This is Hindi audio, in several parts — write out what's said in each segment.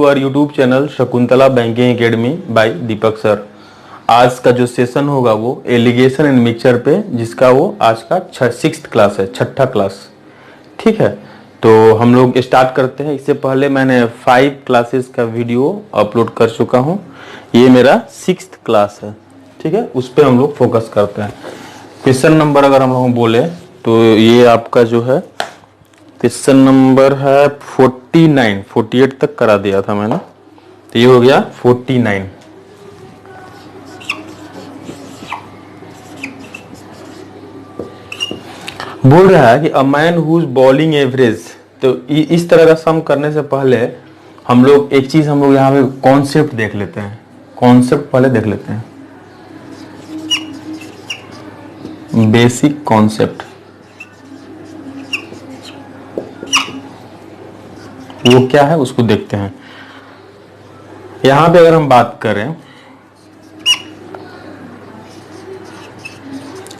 To our YouTube channel Shakuntala banking academy by Deepak sir. आज का जो सेशन होगा वो एलिगेशन एंड मिक्सचर पे, जिसका वो आज का 6th क्लास है, 6ठा क्लास। ठीक है, तो हम लोग स्टार्ट करते हैं। इससे पहले मैंने 5 क्लासेस का वीडियो अपलोड कर चुका हूँ। ये मेरा 6th क्लास है। ठीक है, उस पर हम लोग फोकस करते हैं। क्वेश्चन नंबर अगर हम लोग बोले तो ये आपका जो है क्वेश्चन नंबर है 49, 48 तक करा दिया था मैंने, तो ये हो गया 49। बोल रहा है कि a man whose bowling average. तो इस तरह का सम करने से पहले हम लोग एक चीज हम लोग यहाँ पे कॉन्सेप्ट देख लेते हैं। कॉन्सेप्ट पहले देख लेते हैं, बेसिक कॉन्सेप्ट वो क्या है उसको देखते हैं। यहां पे अगर हम बात करें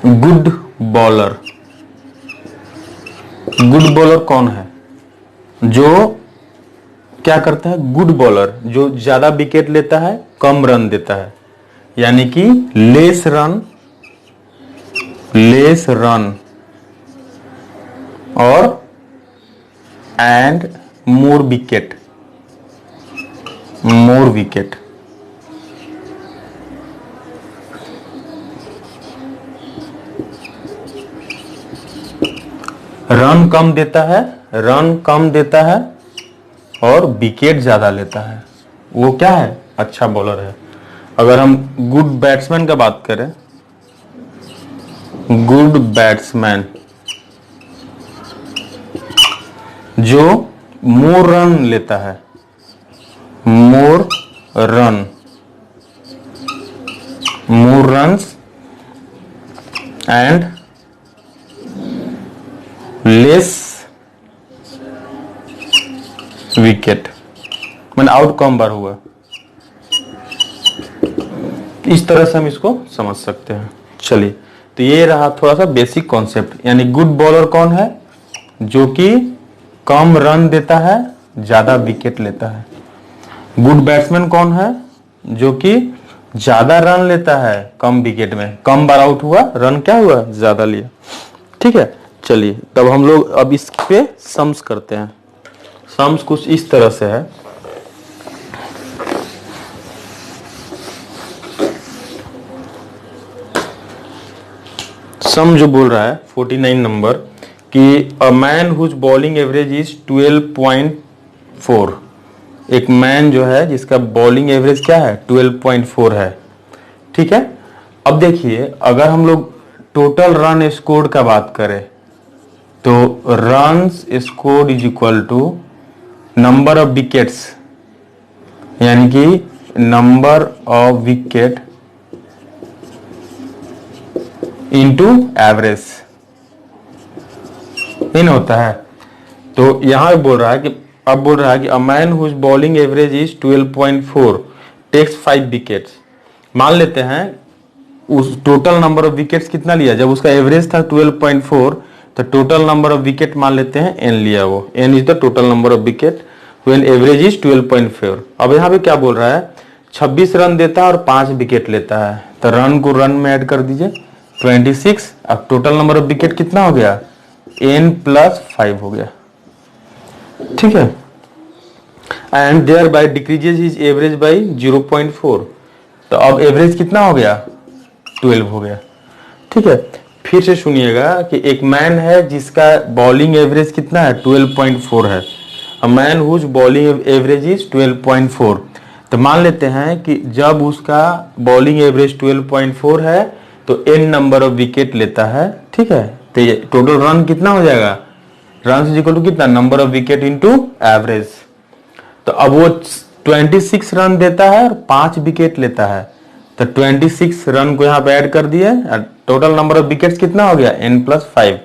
गुड बॉलर, गुड बॉलर कौन है? जो क्या करता है? गुड बॉलर जो ज्यादा विकेट लेता है, कम रन देता है, यानी कि लेस रन और एंड मोर विकेट। रन कम देता है और विकेट ज्यादा लेता है, वो क्या है? अच्छा बॉलर है। अगर हम गुड बैट्समैन का बात करें, गुड बैट्समैन जो मोर रन लेता है, मोर रन्स एंड लेस विकेट, मैंने आउट कम बार हुआ। इस तरह से हम इसको समझ सकते हैं। चलिए, तो ये रहा थोड़ा सा बेसिक कॉन्सेप्ट। यानी गुड बॉलर कौन है? जो कि कम रन देता है, ज्यादा विकेट लेता है। गुड बैट्समैन कौन है? जो कि ज्यादा रन लेता है, कम विकेट में, कम बार आउट हुआ, रन क्या हुआ? ज्यादा लिया। ठीक है, चलिए तब हम लोग अब इस पे सम्स करते हैं। सम्स कुछ इस तरह से है। सम जो बोल रहा है 49 नंबर कि a man whose bowling average is 12.4। एक मैन जो है जिसका बॉलिंग एवरेज क्या है? 12.4 है। ठीक है, अब देखिए अगर हम लोग टोटल रन स्कोर्ड का बात करें तो runs scored is equal to number of wickets, यानी कि number of wicket into average इन होता है। तो यहां बोल रहा है कि a man whose bowling average is 12.4 takes 5 wickets. मान लेते हैं उस टोटल नंबर ऑफ विकेट्स कितना लिया? जब उसका एवरेज था 12.4 तो टोटल नंबर ऑफ विकेट मान लेते हैं n लिया। वो n is the total number of wicket when average is 12.4। अब यहाँ पे क्या बोल रहा है? 26 रन देता है और 5 विकेट लेता है, तो रन को रन में ऐड कर दीजिए 26। अब टोटल नंबर ऑफ विकेट कितना हो गया? n + 5 हो गया। ठीक है, and thereby decreases his average by 0.4। तो अब एवरेज कितना हो गया? 12 हो गया। ठीक है, फिर से सुनिएगा कि एक मैन है जिसका बॉलिंग एवरेज कितना है? 12.4 है। A man whose bowling average is 12.4। तो मान लेते हैं कि जब उसका बॉलिंग एवरेज 12.4 है तो n नंबर ऑफ विकेट लेता है। ठीक है, तो ये टोटल रन कितना हो जाएगा? रन इज इक्वल टू कितना? Number of wicket into average. तो अब वो 26 रन देता है और 5 विकेट लेता है, तो 26 रन को यहाँ पे ऐड कर दिए, टोटल नंबर ऑफ विकेट्स कितना हो गया? n + 5।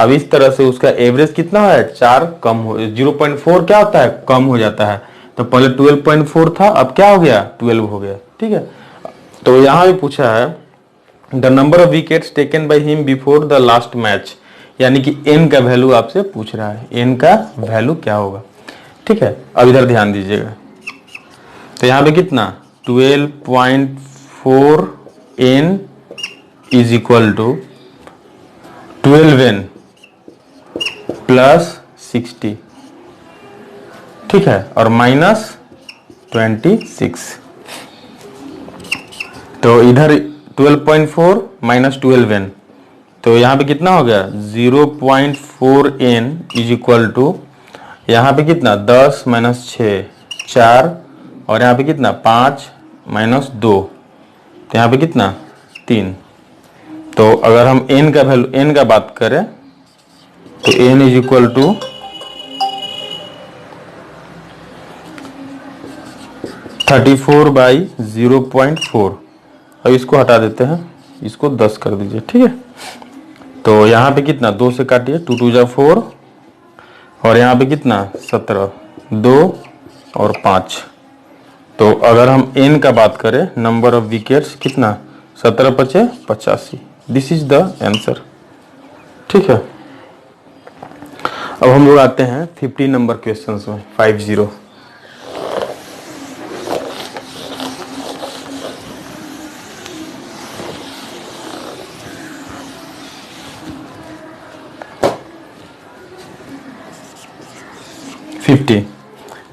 अब इस तरह से उसका एवरेज कितना है? 4 कम हो 0.4 क्या होता है? कम हो जाता है। तो पहले 12.4 था, अब क्या हो गया? 12 हो गया। ठीक है, तो यहाँ भी पूछा है the number of wickets taken by him before the last match, यानी कि n का वैल्यू आपसे पूछ रहा है, n का वैल्यू क्या होगा। ठीक है, अब इधर ध्यान दीजिएगा। तो यहाँ पे कितना 12.4 n is equal to 12n plus 60, ठीक है, और माइनस 26। तो इधर 12.4 माइनस 12n, तो यहाँ पे कितना हो गया 0.4n इज इक्वल टू यहाँ पे कितना 10 माइनस 6 4, और यहाँ पे कितना 5 माइनस 2, तो यहाँ पे कितना 3। तो अगर हम n का वैल्यू n का बात करें तो n इज इक्वल टू 34/0.4। अब इसको हटा देते हैं, इसको 10 कर दीजिए, ठीक है। तो यहाँ पे कितना 2 से काटिए, 2 2 जा 4, और यहाँ पे कितना 17, 2 और 5। तो अगर हम n का बात करें, नंबर ऑफ विकेट्स कितना 17 × 5 = 85। दिस इज द आंसर, ठीक है। अब हम लोग आते हैं 50 नंबर क्वेश्चंस में, 50।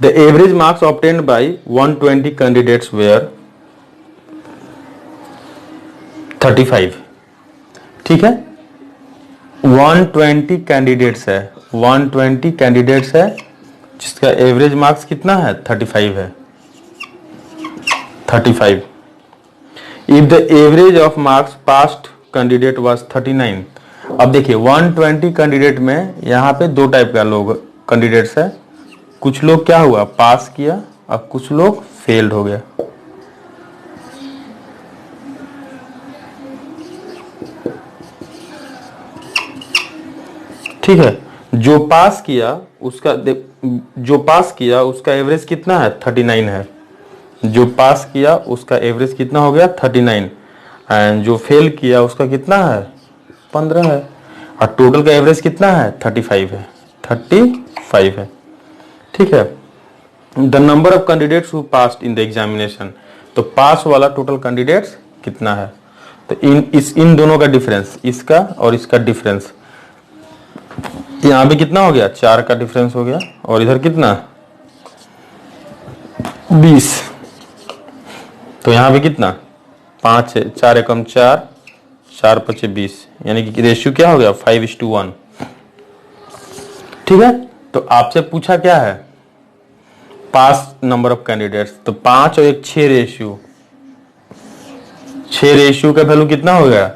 The average marks obtained by 120 candidates were 35, ठीक है। 120 कैंडिडेट्स है, 120 कैंडिडेट्स है, जिसका एवरेज मार्क्स कितना है 35 है, 35। If the average of marks past candidate was 39। अब देखिए 120 कैंडिडेट में यहाँ पे दो टाइप का लोग कैंडिडेट्स है, कुछ लोग क्या हुआ पास किया और कुछ लोग फेल्ड हो गया। ठीक है, जो पास किया उसका एवरेज कितना है 39 है। जो पास किया उसका एवरेज कितना हो गया 39, एंड जो फेल किया उसका कितना है 15 है, और टोटल का एवरेज कितना है 35 है, 35 है। ठीक है, the number of candidates who passed in the examination, तो पास वाला टोटल कैंडिडेट्स कितना है, तो इन दोनों का डिफरेंस, इसका और इसका डिफरेंस, यहाँ पे कितना हो गया 4 का डिफरेंस हो गया, और इधर कितना 20, तो यहाँ पे कितना 5 है, 4 एकम 4, 4 5 20, यानी कि रेशियो क्या हो गया 5:1। ठीक है, तो आपसे पूछा क्या है पास नंबर ऑफ कैंडिडेट्स, तो 5 और 1 6 रेशियो, 6 रेशियो का वैल्यू कितना हो गया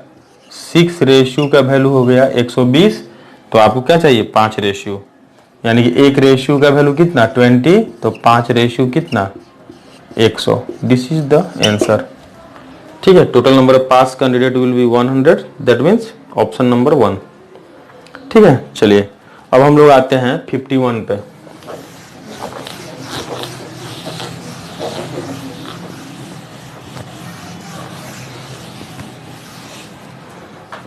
6 रेशियो का वैल्यू हो गया 120। तो आपको क्या चाहिए 5 रेशियो, यानी कि 1 रेशियो का वैल्यू कितना 20, तो 5 रेशियो कितना 100। This is the answer. ठीक है, total number of pass candidate will be 100, that means option number 1। ठीक है, चलिए अब हम लोग आते हैं 51 पे।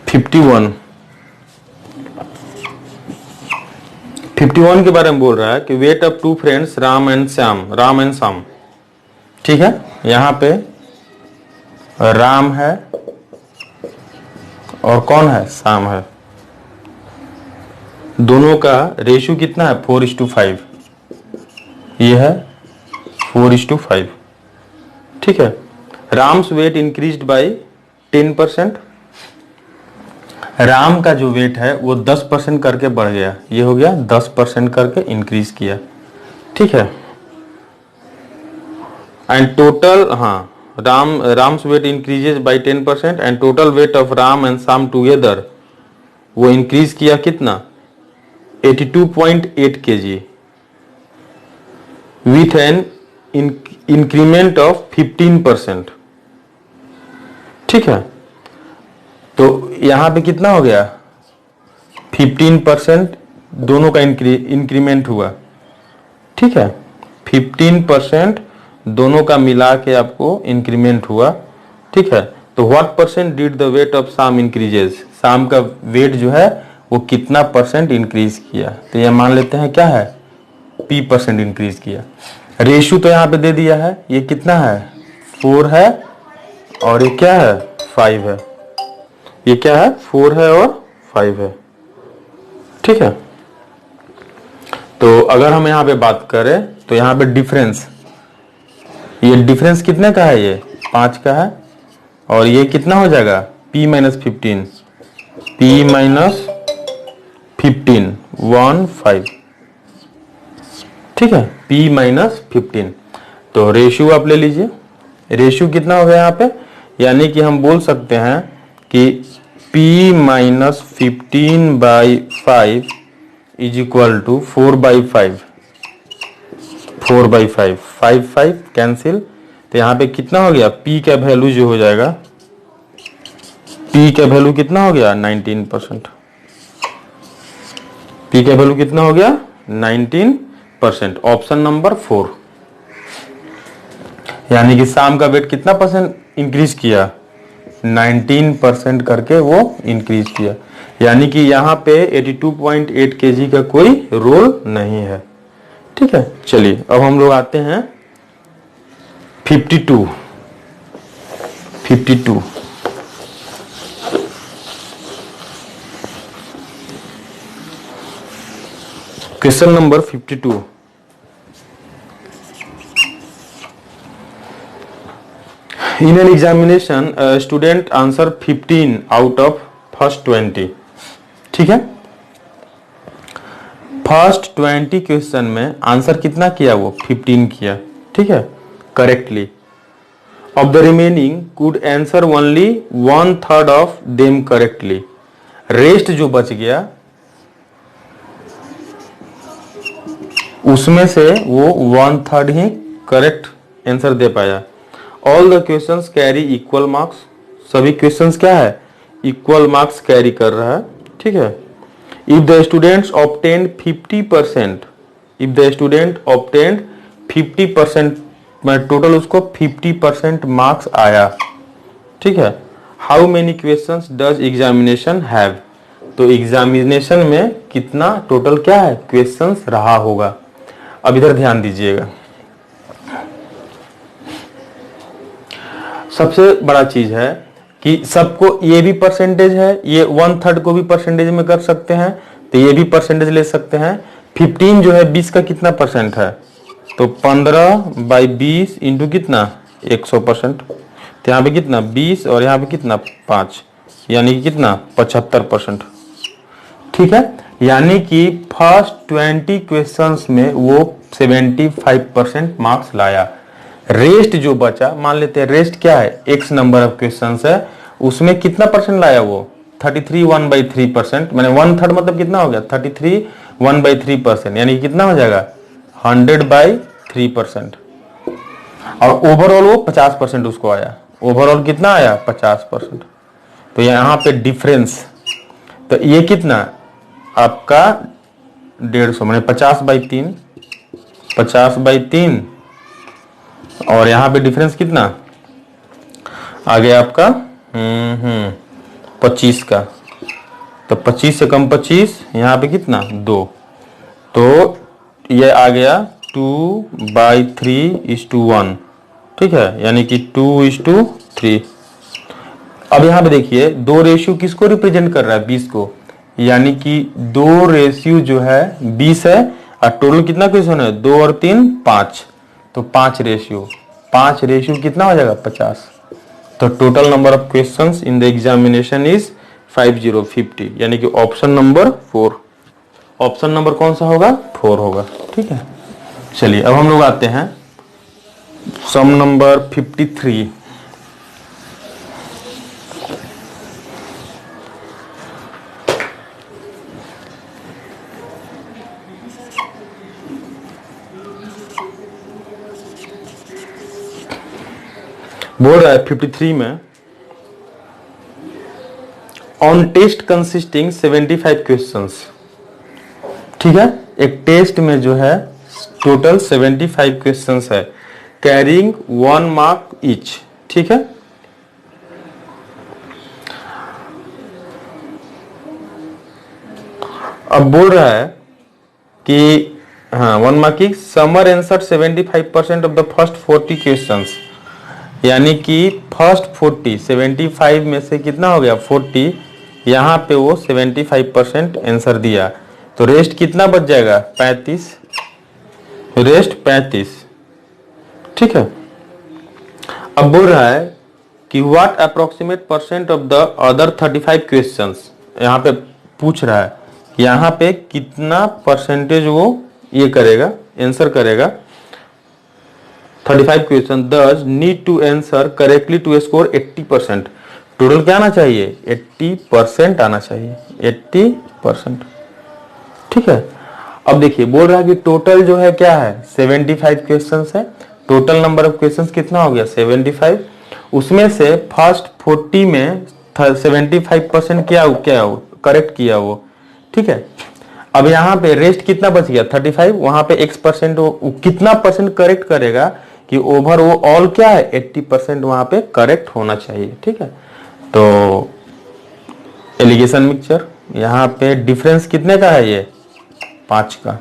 फिफ्टी वन के बारे में बोल रहा है कि weight of 2 friends Ram and Shyam. ठीक है, यहां पे राम है और कौन है श्याम है, दोनों का रेशियो कितना है 4:5, ये है 4:5। ठीक है, Ram's weight increased by 10%, Ram का जो वेट है वो 10% करके बढ़ गया, ये हो गया 10% करके इंक्रीज किया। ठीक है, and total, Ram's weight increases by 10% and total weight of Ram and Shyam together वो इंक्रीज किया कितना 82.8 kg with an increment of 15%। ठीक है, तो यहां पे कितना हो गया 15% दोनों का इंक्रीमेंट हुआ। ठीक है, 15% दोनों का मिला के आपको इंक्रीमेंट हुआ। ठीक है, तो what percent did the weight of Shyam increases, Shyam का वेट जो है वो कितना % इंक्रीज किया, तो ये मान लेते हैं क्या है P% इंक्रीज किया। रेशियो तो यहाँ पे दे दिया है, ये कितना है 4 है और ये क्या है 5 है, ये क्या है 4 है और 5 है, ठीक है। तो अगर हम यहाँ पे बात करें तो यहाँ पे डिफरेंस, ये डिफरेंस कितने का है, ये 5 का है और ये कितना हो जाएगा p माइनस 15, p माइनस 15 1 5, ठीक है, p माइनस 15। तो रेशियो आप ले लीजिए, रेशियो कितना हो गया यहाँ पे, यानी कि हम बोल सकते हैं कि p minus 15/5 is equal to 4/5, 4/5, 5 cancel, तो यहाँ पे कितना हो गया p का वैल्यू जो हो जाएगा, p का वैल्यू कितना हो गया 19%, p का वैल्यू कितना हो गया 19%, ऑप्शन नंबर 4। यानी कि शाम का वेट कितना परसेंट इंक्रीज किया, 19% करके वो इंक्रीज किया, यानी कि यहाँ पे 82.8 kg का कोई रोल नहीं है, ठीक है। चलिए अब हम लोग आते हैं 52। Question number 52। In an examination, a student answer 15 out of first 20, ठीक है। फर्स्ट 20 क्वेश्चन में आंसर कितना किया, वो 15 किया, ठीक है, correctly. Of the remaining could answer only 1/3 of them correctly, rest जो बच गया उसमें से वो 1/3 ही करेक्ट आंसर दे पाया। All the questions carry equal marks, सभी क्वेश्चंस क्या है इक्वल मार्क्स कैरी कर रहा है, ठीक है। If the students obtained 50%, if the student obtained 50%, मैं टोटल उसको 50% मार्क्स आया, ठीक है। How many questions does examination have, तो एग्जामिनेशन में कितना टोटल क्या है क्वेश्चंस रहा होगा। अब इधर ध्यान दीजिएगा, सबसे बड़ा चीज है कि सबको ये भी परसेंटेज है, ये 1/3 को भी परसेंटेज में कर सकते हैं, तो ये भी परसेंटेज ले सकते हैं। 15 जो है 20 का कितना परसेंट है, तो 15/20 इंटू कितना 100%, तो यहाँ पे कितना 20 और यहाँ पे कितना 5, यानी कि कितना 75%, ठीक है। यानी कि फर्स्ट 20 क्वेश्चंस में वो 75% मार्क्स लाया। रेस्ट जो बचा, मान लेते हैं रेस्ट क्या है x नंबर ऑफ क्वेश्चंस है, उसमें कितना परसेंट लाया वो 33 1/3%, मैंने 1/3 मतलब कितना हो गया 33 1/3%, यानी कि कितना हो जाएगा 100/3%। और ओवरऑल वो 50% उसको आया, ओवरऑल कितना आया 50%। तो यहाँ पे डिफरेंस, तो ये कितना आपका 150, मैंने 50/3, 50/3 और यहाँ पे डिफरेंस कितना आ गया आपका 25 का, तो 25 से कम 25, यहाँ पे कितना 2, तो ये आ गया 2/3:1, ठीक है, यानी कि 2:3। अब यहाँ पे देखिए दो रेशियो किसको रिप्रेजेंट कर रहा है 20 को, यानी कि दो रेशियो जो है 20 है और टोटल कितना क्वेश्चन है 2 और 3 5, तो 5 रेशियो कितना हो जाएगा 50। तो total number of questions in the examination is 50, यानी कि ऑप्शन नंबर 4, ऑप्शन नंबर कौन सा होगा 4 होगा, ठीक है। चलिए अब हम लोग आते हैं सम नंबर 53। बोल रहा है 53 में ऑन टेस्ट कंसिस्टिंग 75 क्वेश्चंस, ठीक है। एक टेस्ट में जो है टोटल 75 क्वेश्चंस है, कैरिंग 1 मार्क ईच, ठीक है। अब बोल रहा है कि हाँ 1 मार्क की summer answer 75% of the first 40 questions, यानी कि फर्स्ट 40 75 में से कितना हो गया 40, यहाँ पे वो 75% आंसर दिया, तो रेस्ट कितना बच जाएगा 35, रेस्ट 35। ठीक है, अब बोल रहा है कि what approximate percent of the other 35 questions, यहाँ पे पूछ रहा है कि यहाँ पे कितना परसेंटेज वो ये करेगा, आंसर करेगा 35 क्वेश्चन दस need to answer correctly to score 80%। Total क्या आना चाहिए 80% आना चाहिए, 80%। ठीक है, अब देखिए बोल रहा है कि टोटल जो है क्या है 75 क्वेश्चंस है, टोटल नंबर ऑफ क्वेश्चंस कितना हो गया 75, उसमें से फर्स्ट 40 में 75% क्या करेक्ट किया वो। ठीक है, अब यहाँ पे रेस्ट कितना बच गया 35, वहां पे x% वो कितना परसेंट करेक्ट करेगा कि ओवर वो ऑल क्या है 80% वहां पे करेक्ट होना चाहिए। ठीक है, तो एलिगेशन मिक्सचर यहाँ पे डिफरेंस कितने का है ये 5 का,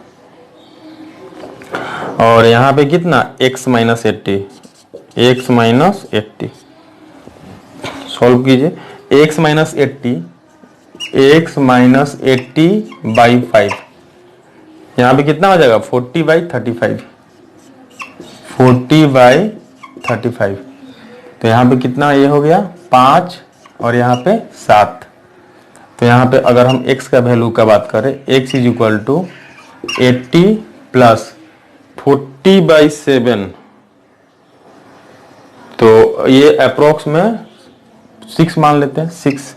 और यहाँ पे कितना x minus 80, x minus 80 solve कीजिए, x minus 80, x minus 80 by 5, यहाँ पे कितना हो जाएगा 40 बाई 35, 40 बाई 35, तो यहाँ पे कितना ये हो गया 5 और यहाँ पे 7, तो यहाँ पे अगर हम x का वैल्यू का बात करें x is equal to 80 plus 40 by 7, तो ये अप्रोक्स में 6 मान लेते हैं 6,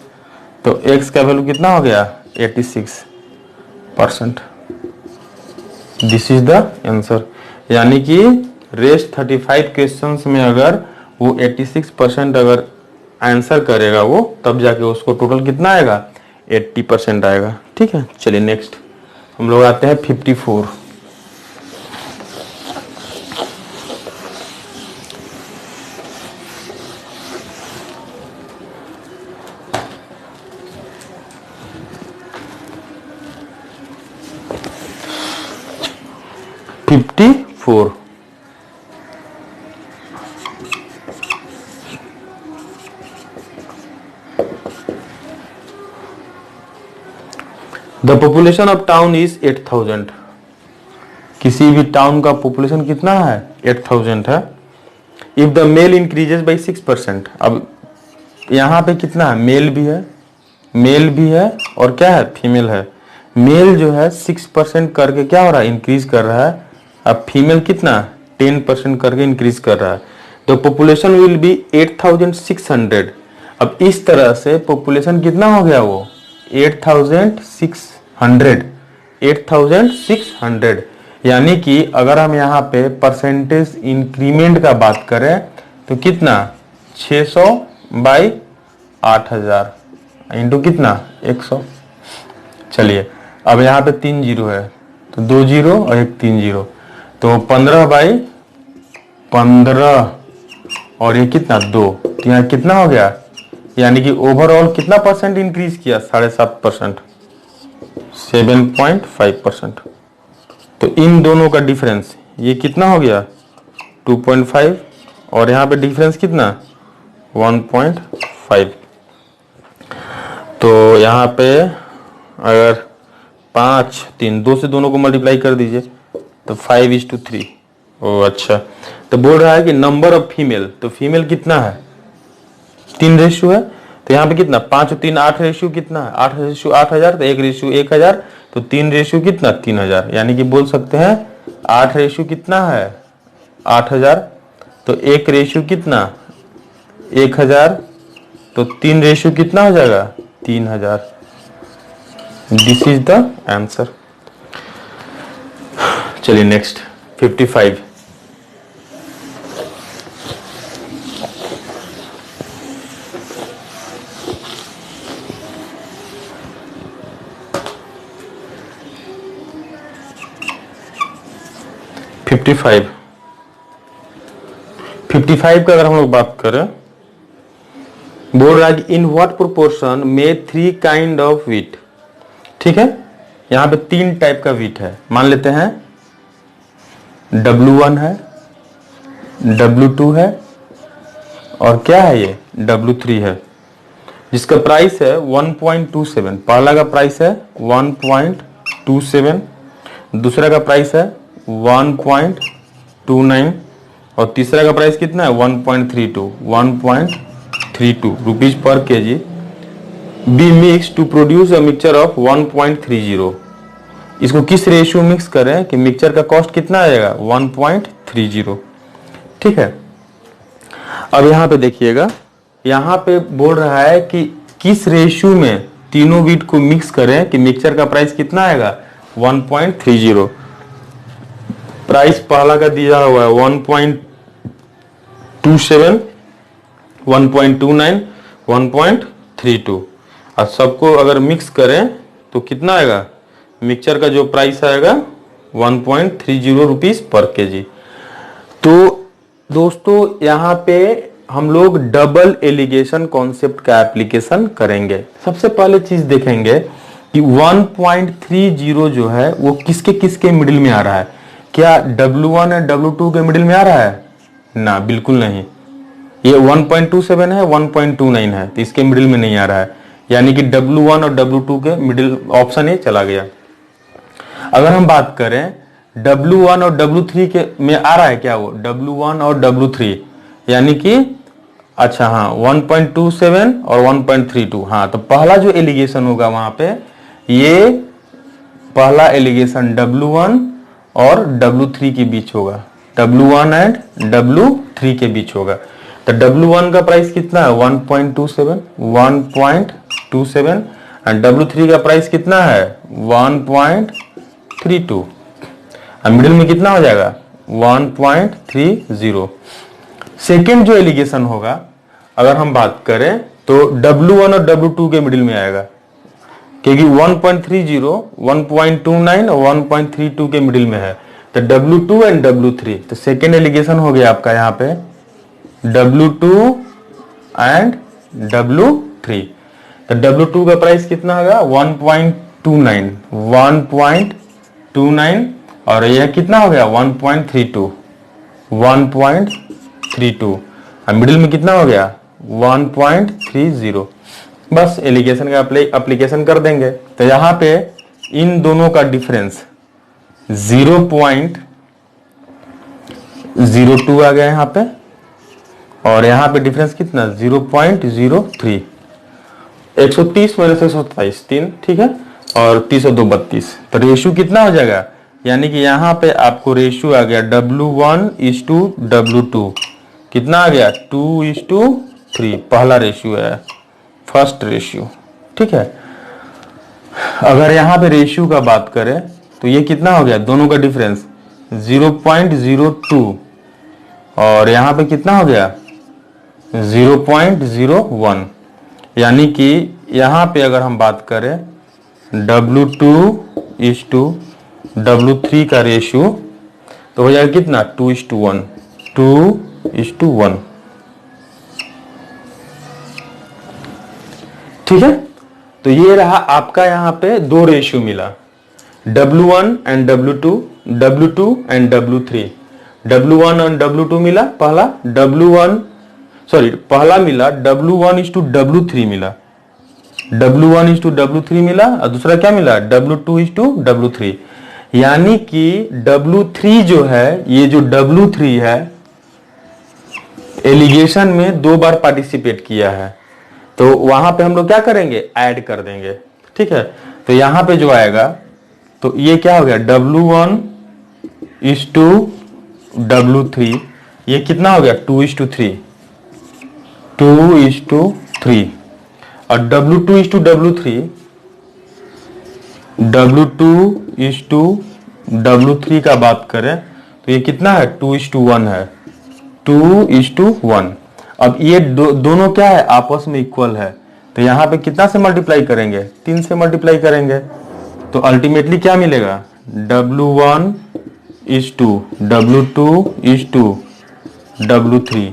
तो x का वैल्यू कितना हो गया 86%। दिस इज द आंसर, यानी कि रेस्ट 35 क्वेश्चंस में अगर वो 86% अगर आंसर करेगा वो, तब जाके उसको टोटल कितना आएगा 80% आएगा। ठीक है, चलिए नेक्स्ट हम लोग आते हैं 54। The population of town is 8000, किसी भी टाउन का पॉपुलेशन कितना है 8000 है। If the male increases by 6%, अब यहाँ पे कितना है मेल भी है और क्या है फीमेल है। मेल जो है 6% करके क्या हो रहा है इंक्रीज कर रहा है, अब फीमेल कितना 10% करके इंक्रीज कर रहा है। द पॉपुलेशन विल बी 8600, अब इस तरह से पॉपुलेशन कितना हो गया वो 8600, यानी कि अगर हम यहाँ पे परसेंटेज इंक्रीमेंट का बात करें तो कितना 600 बाई 8000 इंटू कितना 100। चलिए अब यहाँ पे 3 जीरो है तो 2 जीरो और एक 3 जीरो, तो 15 बाई 15 और ये कितना 2, तो यहाँ कितना हो गया, यानी कि ओवरऑल कितना परसेंट इंक्रीज किया 7.5%, 7.5%। तो इन दोनों का डिफरेंस ये कितना हो गया 2.5 और यहाँ पे डिफरेंस कितना 1.5। तो यहाँ पे अगर 5 3 2 से दोनों को मल्टीप्लाई कर दीजिए तो 5:3। ओ अच्छा, तो बोल रहा है कि नंबर ऑफ फीमेल, तो फीमेल कितना है 3 रेशियो है, तो यहाँ पे कितना 5 और 3 8 रेशियो कितना है 8 रेशियो 8000, तो 1 रेशियो 1000, तो 3 रेशियो कितना 3000, यानी कि बोल सकते हैं 8 रेशियो कितना है 8000, तो 1 रेशियो कितना 1000, तो 3 रेशियो कितना हो जाएगा 3000। This is the answer. चलिए नेक्स्ट 55। फिफ्टी फाइव का अगर हम लोग बात करें, बोल रहा है कि इन व्हाट प्रोपोर्शन में 3 काइंड ऑफ व्हीट। ठीक है, यहाँ पे 3 टाइप का व्हीट है, मान लेते हैं W1 है, W2 है और क्या है ये W3 है, जिसका प्राइस है 1.27। पहला का प्राइस है 1.27, दूसरा का प्राइस है 1.29 और तीसरा का प्राइस कितना है 1.32 rupees per kg. B mix to produce a mixture of 1.30। इसको किस रेशियो मिक्स करें कि मिक्सचर का कॉस्ट कितना आएगा 1.30। ठीक है, अब यहां पे देखिएगा, यहां पे बोल रहा है कि किस रेशियो में तीनों बीट को मिक्स करें कि मिक्सचर का प्राइस कितना आएगा 1.30। प्राइस पहला का दिया हुआ है 1.27, 1.29, 1.32 और सबको अगर मिक्स करें तो कितना आएगा, मिक्सचर का जो प्राइस आएगा 1.30 रुपीज पर केजी। तो दोस्तों यहाँ पे हम लोग डबल एलिगेशन कॉन्सेप्ट का एप्लीकेशन करेंगे। सबसे पहले चीज देखेंगे कि 1.30 जो है वो किसके किसके मिडिल में आ रहा है। क्या W1 और W2 के मिडिल में आ रहा है? ना, बिल्कुल नहीं। ये 1.27 है, 1.29 है, तो इसके मिडिल में नहीं आ रहा है, यानी कि W1 और W2 के मिडिल ऑप्शन ये चला गया। अगर हम बात करें W1 और W3 के में आ रहा है क्या, वो W1 और W3 यानी कि अच्छा हाँ 1.27 और 1.32। हाँ, तो पहला जो एलिगेशन होगा वहां पे, ये पहला एलिगेशन W1 और W3 के बीच होगा, W1 एंड W3 के बीच होगा। तो W1 का प्राइस कितना है 1.27 एंड W3 का प्राइस कितना है 1.32। अब मिडिल में कितना हो जाएगा 1.30। सेकेंड जो एलिगेशन होगा अगर हम बात करें तो W1 और W2 के मिडिल में आएगा, क्योंकि 1.30, 1.29 और 1.32 के मिडिल में है, तो W2 एंड W3। तो सेकेंड एलिगेशन हो गया आपका यहाँ पे W2 एंड W3। तो W2 का प्राइस कितना होगा 1.29 और यह कितना हो गया 1.32 और मिडिल में कितना हो गया 1.30। बस एलिगेशन का एप्लीकेशन कर देंगे। तो यहाँ पे इन दोनों का डिफरेंस 0.02 आ गया यहाँ पे, और यहाँ पे डिफरेंस कितना 0.03। 130 माइनस 127 3, ठीक है, और 30 और 2 32। तो रेशियो कितना हो जाएगा, यानी कि यहाँ पे आपको रेशियो आ गया W1:W2 कितना आ गया 2:3। पहला रेशियो है, फर्स्ट रेशियो। ठीक है, अगर यहाँ पे रेशियो का बात करें तो ये कितना हो गया, दोनों का डिफरेंस 0.02 और यहाँ पे कितना हो गया 0.01, यानी कि यहाँ पे अगर हम बात करें W2:W3 का रेशियो तो हो जाएगा कितना 2:1। ठीक है, तो ये रहा आपका यहाँ पे दो रेशियो मिला, W1 and W2, W2 and W3। W1 और W2 मिला, पहला मिला W1:W3 मिला, W1:W3 मिला और दूसरा क्या मिला W2:W3। यानी कि W3 जो है, ये जो W3 है एलिगेशन में 2 बार पार्टिसिपेट किया है, तो वहां पे हम लोग क्या करेंगे ऐड कर देंगे। ठीक है, तो यहां पे जो आएगा तो ये क्या हो गया W1:W3, ये कितना हो गया 2:3 और W2:W3 का बात करें तो ये कितना है 2:1 है, 2:1। अब ये दोनों क्या है आपस में इक्वल है, तो यहाँ पे कितना से मल्टीप्लाई करेंगे 3 से मल्टीप्लाई करेंगे, तो अल्टीमेटली क्या मिलेगा W1:W2:W3।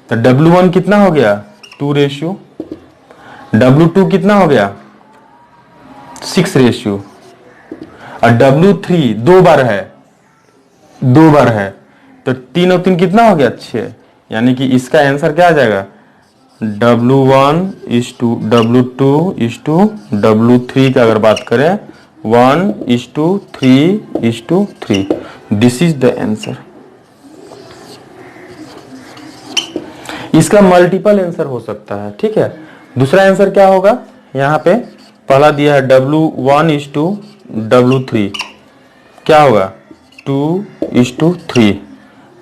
तो W1 कितना हो गया 2 रेशियो, W2 कितना हो गया 6 रेशियो और W3 2 बार है, 2 बार है, तो 3 और 3 कितना हो गया 6, यानी कि इसका आंसर क्या आ जाएगा W1:W2:W3 का अगर बात करें 1:3:3, दिस इज द आंसर। इसका मल्टीपल आंसर हो सकता है, ठीक है। दूसरा आंसर क्या होगा, यहाँ पे पहला दिया है W1:W3, क्या होगा 2:3,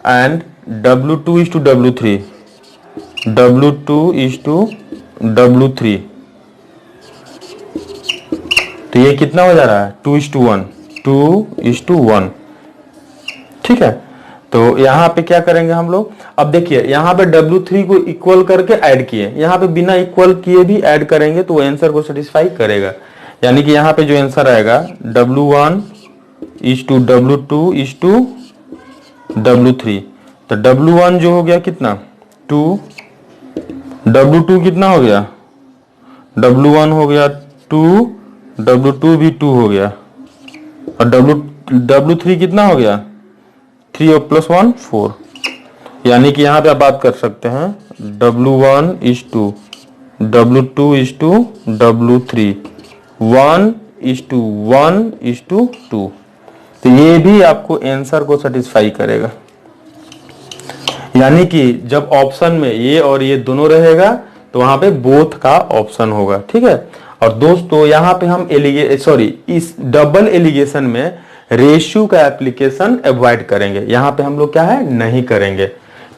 एंड W2:W3, W2:W3, तो ये कितना हो जा रहा है 2:1, 2:1, ठीक है। तो यहाँ पे क्या करेंगे हम लोग, अब देखिए यहाँ पे W3 को इक्वल करके ऐड किए, यहाँ पे बिना इक्वल किए भी ऐड करेंगे तो वो आंसर को सेटिस्फाई करेगा, यानी कि यहाँ पे जो आंसर आएगा W1:W2:W3, तो W1 जो हो गया कितना 2, W2 कितना हो गया, W1 हो गया 2, W2 भी 2 हो गया, और W3 कितना हो गया 3 और +1 4, यानी कि यहाँ पे आप बात कर सकते हैं W1:W2:W3, 1:1:2, तो ये भी आपको आंसर को सेटिस्फाई करेगा, यानी कि जब ऑप्शन में ये और ये दोनों रहेगा तो वहां पे बोथ का ऑप्शन होगा, ठीक है। और दोस्तों यहाँ पे हम इस डबल एलिगेशन में रेशियो का एप्लीकेशन अवॉइड करेंगे, यहाँ पे हम लोग क्या है नहीं करेंगे,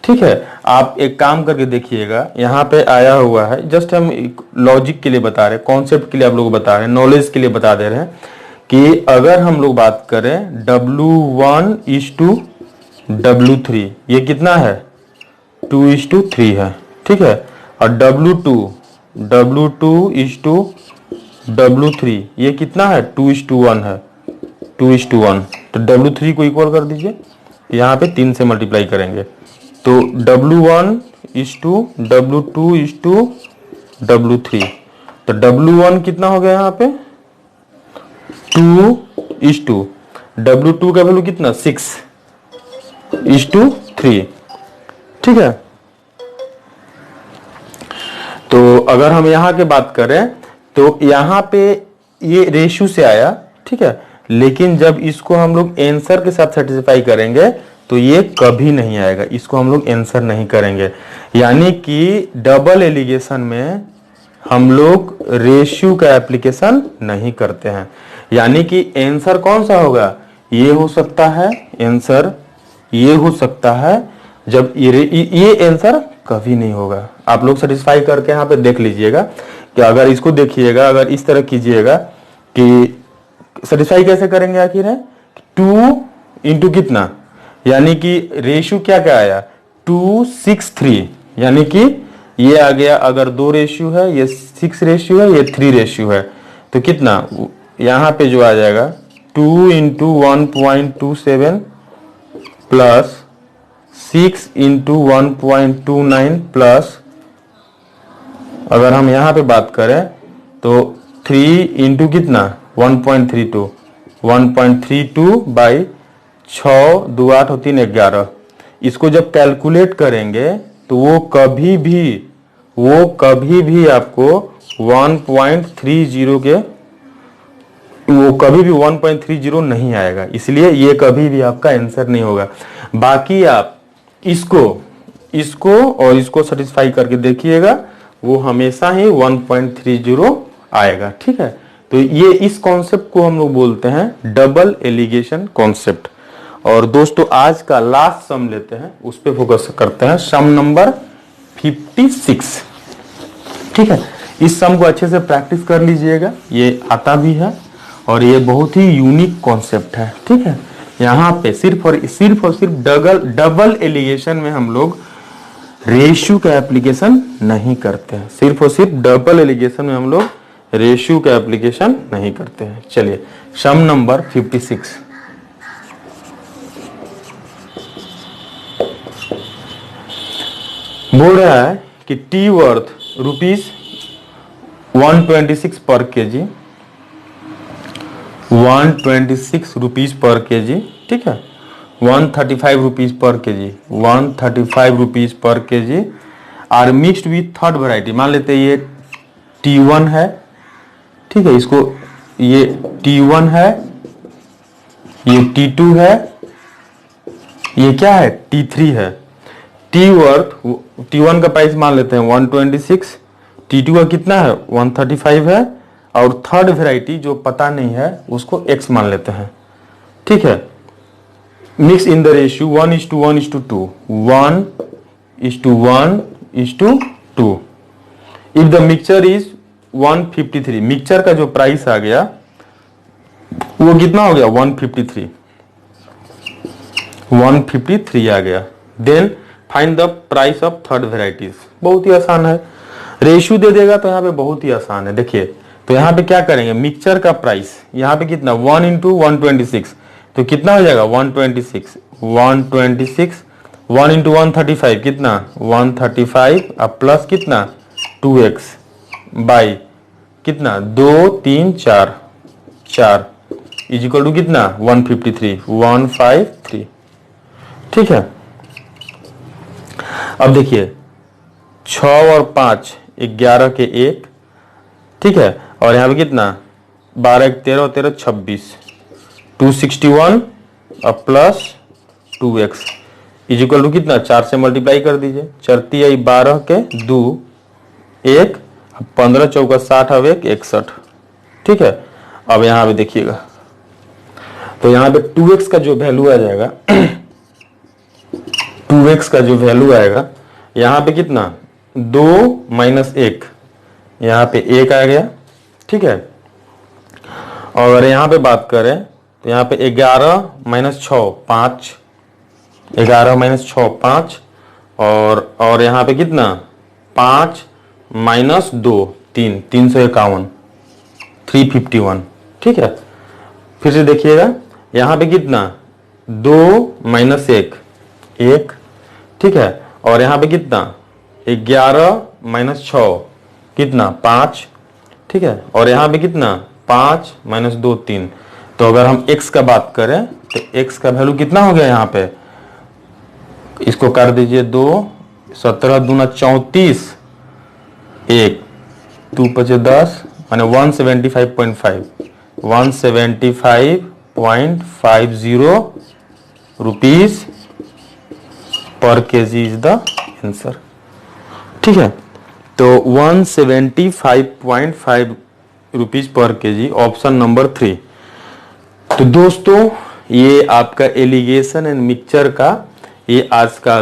ठीक है। आप एक काम करके देखिएगा, यहाँ पे आया हुआ है, जस्ट हम लॉजिक के लिए बता रहे हैं, कॉन्सेप्ट के लिए आप लोग बता रहे हैं, नॉलेज के लिए बता दे रहे हैं कि अगर हम लोग बात करें W1:W3, ये कितना है 2:3 है, ठीक है। और W2:W3 ये कितना है 2:1 है, 2:1, तो W3 को इक्वल कर दीजिए, यहाँ पे 3 से मल्टीप्लाई करेंगे तो W1:W2:W3, तो W1 कितना हो गया यहाँ पे 2:2, W2 का वैल्यू कितना 6:3, ठीक है। तो अगर हम यहाँ के बात करें तो यहाँ पे ये रेशियो से आया, ठीक है, लेकिन जब इसको हम लोग आंसर के साथ सेटिस्फाई करेंगे तो ये कभी नहीं आएगा, इसको हम लोग आंसर नहीं करेंगे, यानी कि डबल एलिगेशन में हम लोग रेशियो का एप्लीकेशन नहीं करते हैं, यानी कि आंसर कौन सा होगा, ये हो सकता है आंसर, ये हो सकता है, जब ये आंसर कभी नहीं होगा। आप लोग सेटिस्फाई करके यहाँ पे देख लीजिएगा कि अगर इसको देखिएगा, अगर इस तरह कीजिएगा कि सेटिस्फाई कैसे करेंगे, आखिर है 2 इंटू कितना, यानी कि रेशियो क्या क्या आया 2:6:3, यानी कि ये आ गया, अगर 2 रेशियो है, ये 6 रेशियो है, ये 3 रेशियो है, तो कितना यहाँ पे जो आ जाएगा 2 इंटू 1.27 प्लस 6 इंटू 1.29 प्लस, अगर हम यहाँ पे बात करें तो 3 इंटू कितना 1.32, 1.32 बाई 6 2 8 और 3 11, इसको जब कैलकुलेट करेंगे तो वो कभी भी आपको 1.30 के, वो कभी भी 1.30 नहीं आएगा, इसलिए ये कभी भी आपका आंसर नहीं होगा। बाकी आप इसको और इसको सेटिस्फाई करके देखिएगा, वो हमेशा ही 1.30 आएगा, ठीक है। तो ये इस कॉन्सेप्ट को हम लोग बोलते हैं डबल एलिगेशन कॉन्सेप्ट। और दोस्तों आज का लास्ट सम लेते हैं, उस पर फोकस करते हैं, सम नंबर 56, ठीक है। इस सम को अच्छे से प्रैक्टिस कर लीजिएगा, ये आता भी है और ये बहुत ही यूनिक कॉन्सेप्ट है, ठीक है। यहाँ पे सिर्फ और सिर्फ डबल एलिगेशन में हम लोग रेशियो का एप्लीकेशन नहीं करते हैं, सिर्फ और सिर्फ डबल एलिगेशन में हम लोग रेशियो का एप्लीकेशन नहीं करते हैं। चलिए सम नंबर 56, बोल रहा है कि टी वर्थ ₹126 पर केजी, 126 रुपीज पर केजी, ठीक है, 135 rupees per kg, 135 rupees per kg are mixed with third variety. मान लेते हैं ये T1 है, ठीक है, इसको ये T1 है, ये T2 है, ये क्या है T3 है। T1 का प्राइस मान लेते हैं 126, T2 का कितना है 135 है, और थर्ड वैरायटी जो पता नहीं है उसको X मान लेते हैं, ठीक है। Mix in the ratio 1:1:2, 1:1:2। If the mixture is 153, mixture का जो प्राइस आ गया वो कितना हो गया 153 आ गया। Then find the price of third varieties. बहुत ही आसान है, रेशियो दे देगा तो यहाँ पे बहुत ही आसान है। देखिए तो यहाँ पे क्या करेंगे, मिक्सचर का प्राइस यहाँ पे कितना 1 × 126, तो कितना हो जाएगा 126, 1 × 135 कितना 135 अब प्लस कितना 2x बाई कितना 2 3 4 इज इक्वल टू कितना 153, ठीक है। अब देखिए 6 और 5 11 के 1, ठीक है, और यहाँ पे कितना 12 13 13 26, 261 अब plus 2x is equal to कितना 4 से मल्टीप्लाई कर दीजिए, 4 × 12 के 2 1 15 × 4 60 अब 1 61, ठीक है। अब यहाँ पे देखिएगा तो यहाँ पे 2x का जो वैल्यू आ जाएगा 2x का जो वैल्यू आएगा यहाँ पे कितना 2 - 1, यहाँ पे 1 आ गया, ठीक है। और यहाँ पे बात करें तो यहाँ पे 11 - 6 5, 11 - 6 5, और यहाँ पे कितना 5 - 2 3 351 351, ठीक है। फिर से देखिएगा यहाँ पे कितना 2 - 1 1, ठीक है, और यहाँ पे कितना 11 - 6 कितना 5, ठीक है, और यहाँ पे कितना 5 - 2 3। तो अगर हम x का बात करें तो x का वैल्यू कितना हो गया यहाँ पे, इसको कर दीजिए 2 17 दूना 34 1 2 5 10 माने 175.5 175.50 rupees per KG is the answer, ठीक है। तो 175.5 rupees per KG, option number 3। तो दोस्तों ये आपका एलिगेशन एंड मिक्सचर का ये आज का